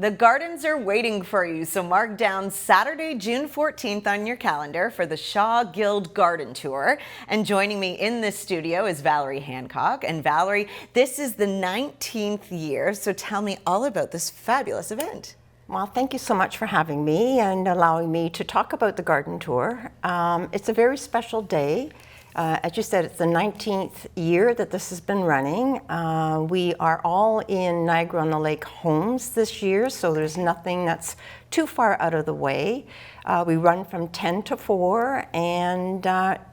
The gardens are waiting for you, so mark down Saturday, June 14th on your calendar for the Shaw Guild Garden Tour. And joining me in this studio is Valerie Hancock. And Valerie, this is the 19th year, so tell me all about this fabulous event. Well, thank you so much for having me and allowing me to talk about the garden tour. It's a very special day. As you said, it's the 19th year that this has been running. We are all in Niagara-on-the-Lake homes this year, so there's nothing that's too far out of the way. We run from 10 to 4, and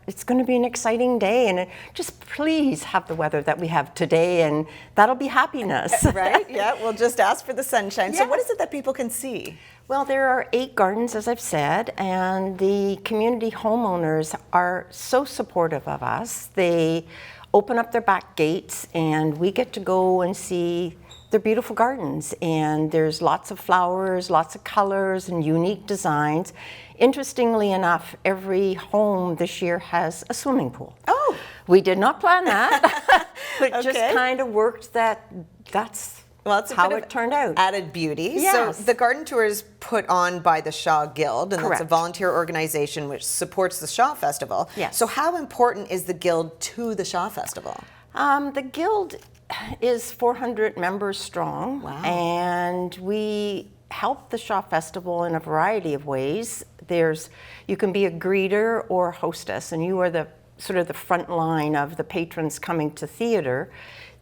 it's going to be an exciting day. And just please have the weather that we have today, and that'll be happiness. Right? Yeah, we'll just ask for the sunshine. Yes. So what is it that people can see? Well, there are 8 gardens, as I've said, and the community homeowners are so supportive of us. They open up their back gates, and we get to go and see their beautiful gardens. And there's lots of flowers, lots of colors, and unique designs. Interestingly enough, every home this year has a swimming pool. Oh! We did not plan that, but Okay. just kind of worked that's Well, it's a how bit of it turned out. Added beauty. Yes. So the garden tour is put on by the Shaw Guild, and Correct. that's a volunteer organization which supports the Shaw Festival. Yes. So how important is the Guild to the Shaw Festival? The Guild is 400 members strong, Wow. and we help the Shaw Festival in a variety of ways. You can be a greeter or a hostess, and you are the sort of the front line of the patrons coming to theater.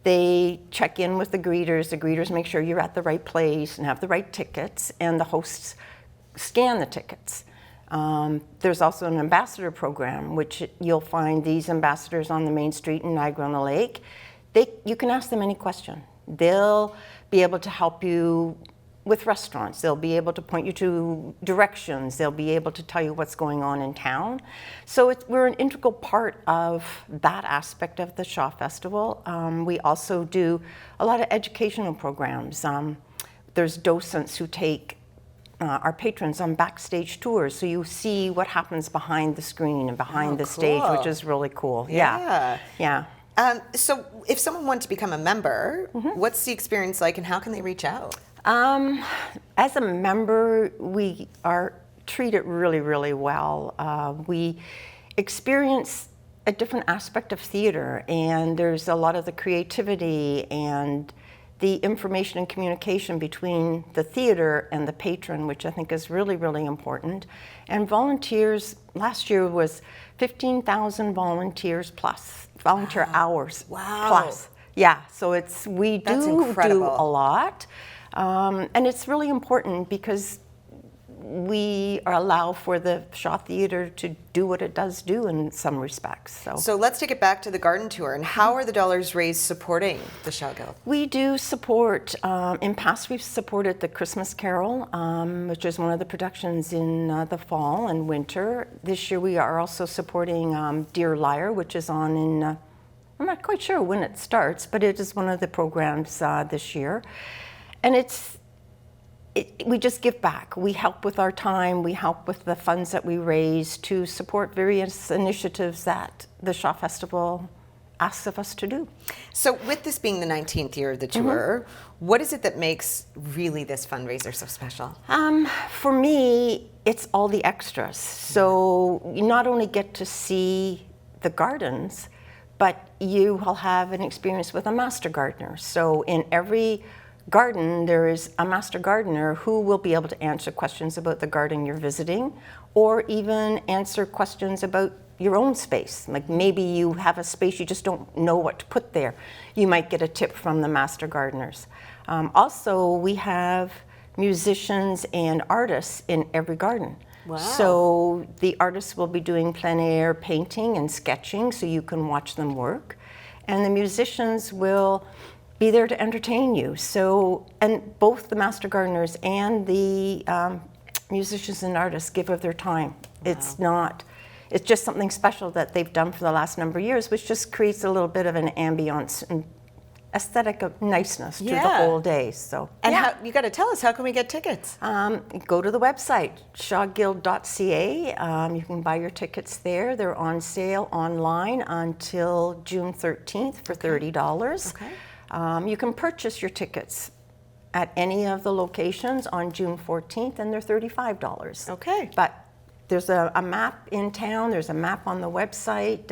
They check in with the greeters make sure you're at the right place and have the right tickets, and the hosts scan the tickets. There's also an ambassador program, which you'll find these ambassadors on the main street in Niagara-on-the-Lake. You can ask them any question. They'll be able to help you with restaurants. They'll be able to point you to directions. They'll be able to tell you what's going on in town. So we're an integral part of that aspect of the Shaw Festival. We also do a lot of educational programs. There's docents who take our patrons on backstage tours, so you see what happens behind the screen and behind the stage, cool. which is really cool. Yeah. Yeah. So if someone wanted to become a member, what's the experience like, and how can they reach out? As a member, we are treated really, really well. We experience a different aspect of theater, and there's a lot of the creativity and the information and communication between the theater and the patron, which I think is really, really important. And volunteers, last year was 15,000 volunteers plus, volunteer hours plus. Yeah, so we do a lot. And it's really important because we allow for the Shaw Theatre to do what it does do in some respects. So let's take it back to the garden tour. And how are the dollars raised supporting the Shaw Guild? We do support, in past we've supported the Christmas Carol, which is one of the productions in the fall and winter. This year we are also supporting Dear Liar, which is on in, I'm not quite sure when it starts, but it is one of the programs this year. And we just give back. We help with our time. We help with the funds that we raise to support various initiatives that the Shaw Festival asks of us to do. So with this being the 19th year of the tour, what is it that makes really this fundraiser so special? For me, it's all the extras. So you not only get to see the gardens, but you will have an experience with a master gardener. So in every garden, there is a master gardener who will be able to answer questions about the garden you're visiting, or even answer questions about your own space. Like maybe you have a space you just don't know what to put there. You might get a tip from the master gardeners. Also, we have musicians and artists in every garden. Wow. So the artists will be doing plein air painting and sketching, so you can watch them work. And the musicians will be there to entertain you. So, and both the master gardeners and the musicians and artists give of their time. Wow. It's just something special that they've done for the last number of years, which just creates a little bit of an ambiance and aesthetic of niceness to the whole day. So, and you got to tell us, how can we get tickets? Go to the website, shawguild.ca. You can buy your tickets there. They're on sale online until June 13th for $30. Okay. You can purchase your tickets at any of the locations on June 14th, and they're $35. Okay. But there's a map in town, there's a map on the website.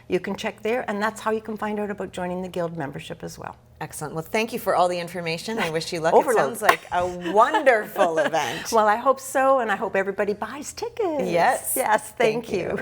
You can check there, and that's how you can find out about joining the Guild membership as well. Excellent. Well, thank you for all the information. I wish you luck. Overload. It sounds like a wonderful event. Well, I hope so, and I hope everybody buys tickets. Yes. Yes, thank you.